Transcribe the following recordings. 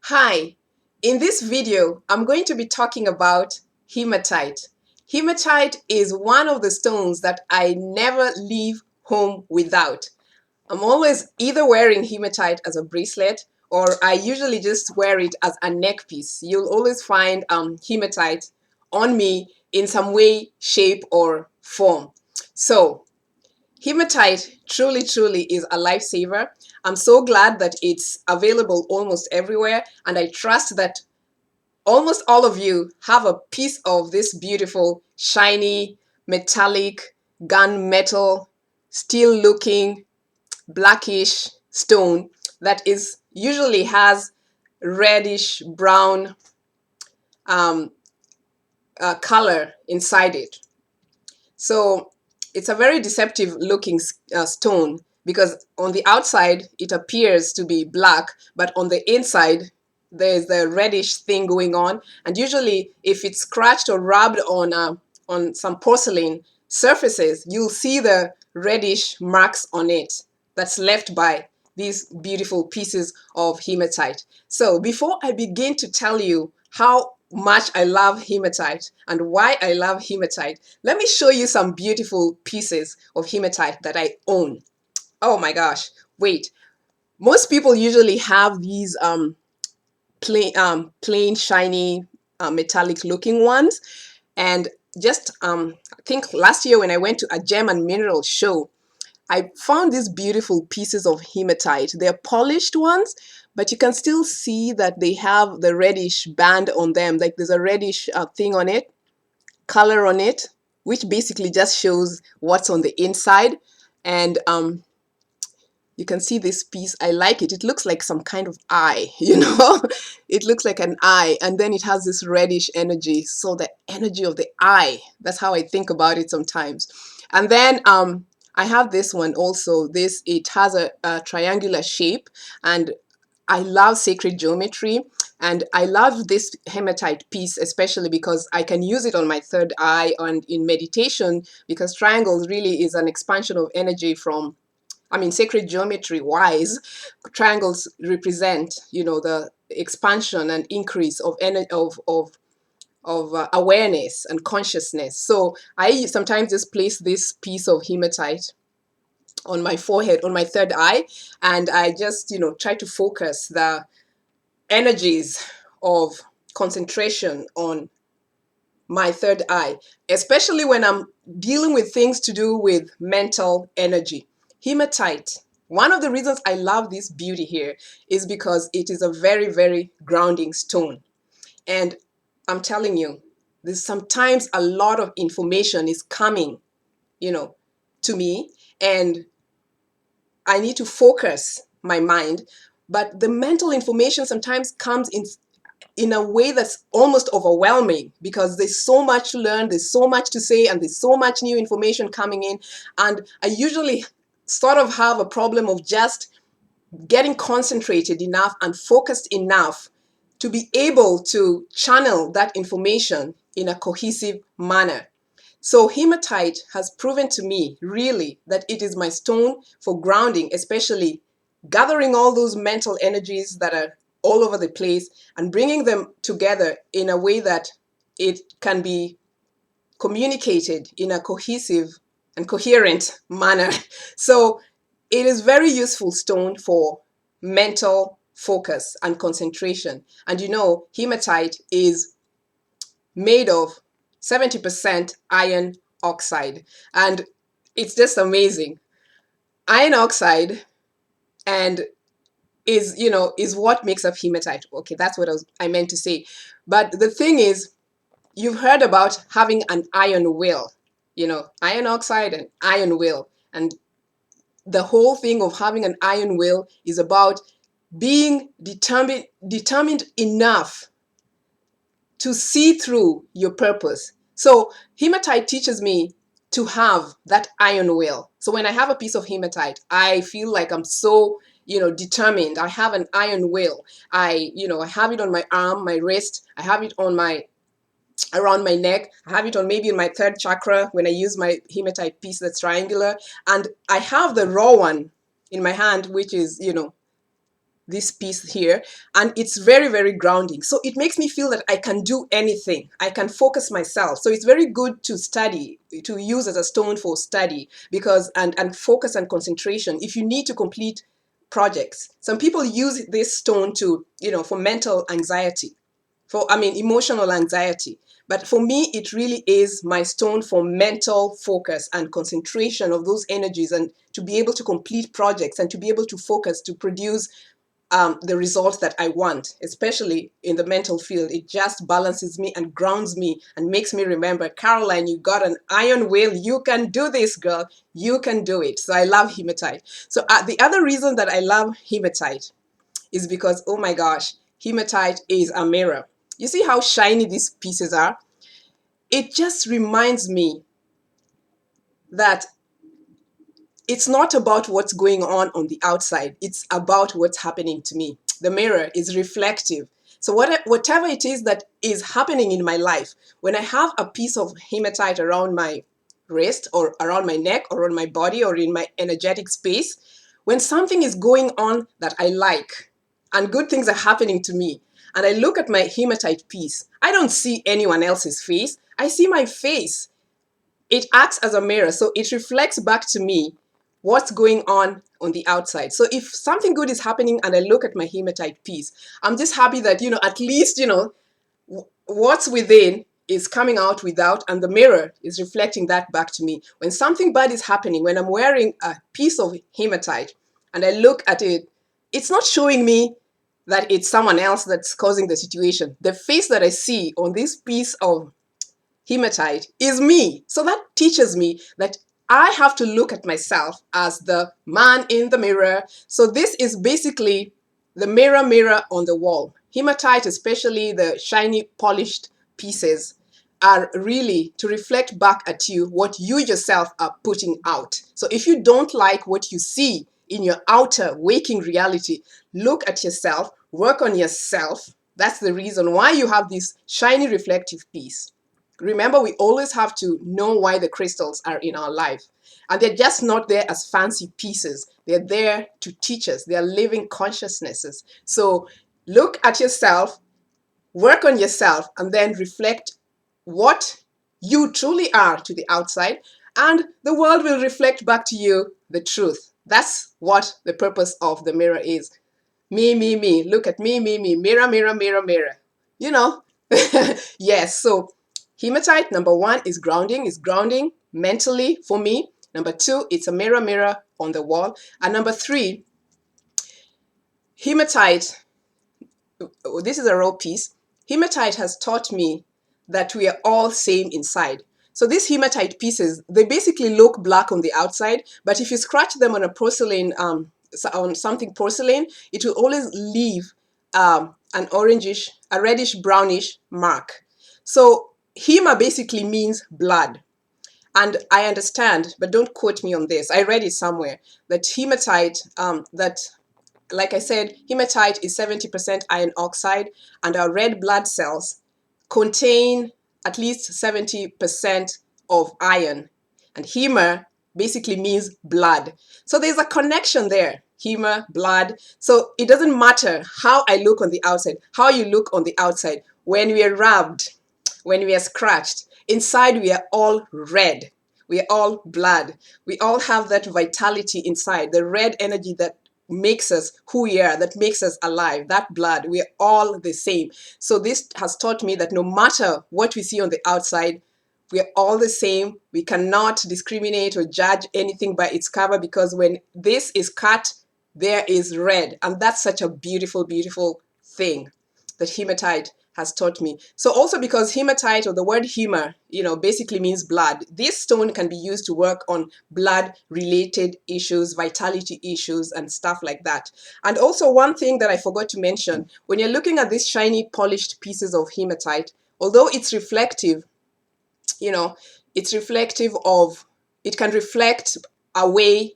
Hi, in this video, I'm going to be talking about hematite. Hematite is one of the stones that I never leave home without. I'm always either wearing hematite as a bracelet or I usually just wear it as a neck piece. You'll always find hematite on me in some way, shape, or form. So hematite truly is a lifesaver. I'm so glad that it's available almost everywhere, and I trust that almost all of you have a piece of this beautiful, shiny, metallic, gunmetal, steel looking, blackish stone that is usually has reddish brown um, color inside it. So it's a very deceptive looking stone because on the outside it appears to be black, but on the inside there's the reddish thing going on. And usually, if it's scratched or rubbed on some porcelain surfaces, you'll see the reddish marks on it that's left by these beautiful pieces of hematite. So before I begin to tell you how much I love hematite and why I love hematite, let me show you some beautiful pieces of hematite that I own. Oh my gosh, wait. Most people usually have these plain shiny metallic looking ones. And just I think last year when I went to a gem and mineral show, I found these beautiful pieces of hematite. They're polished ones, but you can still see that they have the reddish band on them. Like there's a reddish thing on it, color on it, which basically just shows what's on the inside. And you can see this piece. I like it. It looks like some kind of eye, you know? It looks like an eye, and then it has this reddish energy. So the energy of the eye, that's how I think about it sometimes. And then I have this one also. It has a triangular shape, and I love sacred geometry, and I love this hematite piece especially because I can use it on my third eye and in meditation, because triangles really is an expansion of energy from, I mean, sacred geometry wise, triangles represent, the expansion and increase of energy of awareness and consciousness. So I sometimes just place this piece of hematite on my forehead, on my third eye, and I just, try to focus the energies of concentration on my third eye, especially when I'm dealing with things to do with mental energy. Hematite, one of the reasons I love this beauty here is because it is a very grounding stone. And I'm telling you, there's sometimes a lot of information is coming, to me, and I need to focus my mind. But the mental information sometimes comes in a way that's almost overwhelming because there's so much to learn, there's so much to say, and there's so much new information coming in. And I usually sort of have a problem of just getting concentrated enough and focused enough to be able to channel that information in a cohesive manner. So hematite has proven to me really that it is my stone for grounding, especially gathering all those mental energies that are all over the place and bringing them together in a way that it can be communicated in a cohesive and coherent manner. So it is very useful stone for mental focus and concentration. And hematite is made of 70% iron oxide. And it's just amazing. Iron oxide and is what makes up hematite. Okay, that's what I meant to say. But the thing is, you've heard about having an iron will, iron oxide and iron will. And the whole thing of having an iron will is about being determined enough to see through your purpose. So hematite teaches me to have that iron will. So when I have a piece of hematite, I feel like I'm so, determined. I have an iron will. I have it on my arm, my wrist. I have it on around my neck. I have it on maybe in my third chakra when I use my hematite piece that's triangular. And I have the raw one in my hand, which is, this piece here, and it's very, very grounding. So it makes me feel that I can do anything. I can focus myself. So it's very good to study, to use as a stone for study, because and focus and concentration if you need to complete projects. Some people use this stone to, for mental anxiety, for, emotional anxiety. But for me, it really is my stone for mental focus and concentration of those energies, and to be able to complete projects and to be able to focus to produce the results that I want, especially in the mental field. It just balances me and grounds me and makes me remember, Caroline, you got an iron will. You can do this, girl. You can do it. So I love hematite. So the other reason that I love hematite is because, oh my gosh, hematite is a mirror. You see how shiny these pieces are? It just reminds me that it's not about what's going on the outside. It's about what's happening to me. The mirror is reflective. So whatever it is that is happening in my life, when I have a piece of hematite around my wrist or around my neck or on my body or in my energetic space, when something is going on that I like and good things are happening to me, and I look at my hematite piece, I don't see anyone else's face. I see my face. It acts as a mirror, so it reflects back to me what's going on the outside. So if something good is happening and I look at my hematite piece, I'm just happy that, at least, what's within is coming out without, and the mirror is reflecting that back to me. When something bad is happening, when I'm wearing a piece of hematite and I look at it, it's not showing me that it's someone else that's causing the situation. The face that I see on this piece of hematite is me. So that teaches me that I have to look at myself as the man in the mirror. So this is basically the mirror on the wall. Hematite, especially the shiny polished pieces, are really to reflect back at you what you yourself are putting out. So if you don't like what you see in your outer waking reality, look at yourself, work on yourself. That's the reason why you have this shiny reflective piece. Remember, we always have to know why the crystals are in our life. And they're just not there as fancy pieces. They're there to teach us. They're living consciousnesses. So look at yourself, work on yourself, and then reflect what you truly are to the outside. And the world will reflect back to you the truth. That's what the purpose of the mirror is. Me. Look at me. Mirror, mirror, mirror, mirror. You know? Yes. So hematite, number one, is grounding mentally for me. Number two, it's a mirror on the wall. And number three, hematite, this is a raw piece. Hematite has taught me that we are all same inside. So these hematite pieces, they basically look black on the outside, but if you scratch them on a porcelain, on something porcelain, it will always leave an orangish, a reddish brownish mark. So hema basically means blood. And I understand, but don't quote me on this. I read it somewhere that hematite, like I said, hematite is 70% iron oxide, and our red blood cells contain at least 70% of iron. And hema basically means blood. So there's a connection there. Hema, blood. So it doesn't matter how I look on the outside, how you look on the outside. When we are rubbed, when we are scratched, inside we are all red. We are all blood. We all have that vitality inside, the red energy that makes us who we are, that makes us alive, that blood. We are all the same. So this has taught me that no matter what we see on the outside, we are all the same. We cannot discriminate or judge anything by its cover, because when this is cut, there is red. And that's such a beautiful, beautiful thing that hematite has taught me. So also because hematite, or the word hema, basically means blood. This stone can be used to work on blood related issues, vitality issues, and stuff like that. And also one thing that I forgot to mention, when you're looking at these shiny polished pieces of hematite, although it's reflective, it can reflect away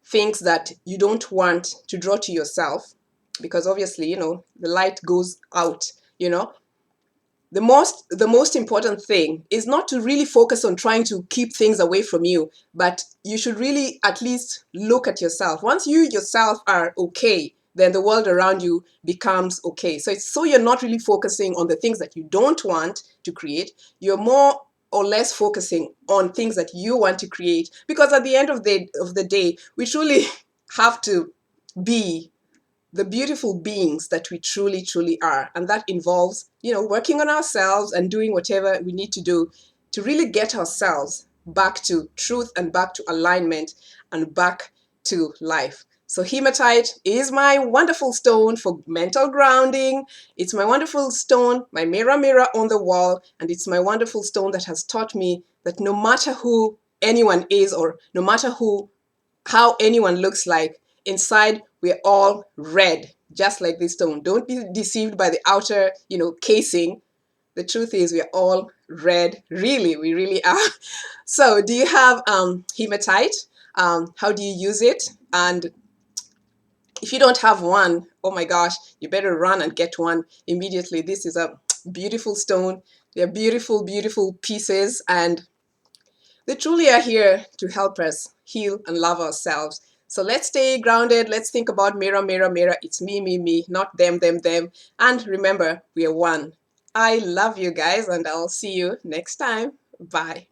things that you don't want to draw to yourself, because obviously, the light goes out. The most important thing is not to really focus on trying to keep things away from you, but you should really at least look at yourself. Once you yourself are okay, then the world around you becomes okay. So it's so you're not really focusing on the things that you don't want to create. You're more or less focusing on things that you want to create, because at the end of the day, we truly have to be the beautiful beings that we truly, truly are. And that involves, working on ourselves and doing whatever we need to do to really get ourselves back to truth and back to alignment and back to life. So hematite is my wonderful stone for mental grounding. It's my wonderful stone, my mirror, mirror on the wall. And it's my wonderful stone that has taught me that no matter who anyone is, or no matter how anyone looks like, inside we're all red, just like this stone. Don't be deceived by the outer, casing. The truth is we're all red. Really, we really are. So do you have hematite? How do you use it? And if you don't have one, oh my gosh, you better run and get one immediately. This is a beautiful stone. They're beautiful, beautiful pieces, and they truly are here to help us heal and love ourselves. So let's stay grounded. Let's think about mirror, mirror, mirror. It's me, me, me, not them, them, them. And remember, we are one. I love you guys, and I'll see you next time. Bye.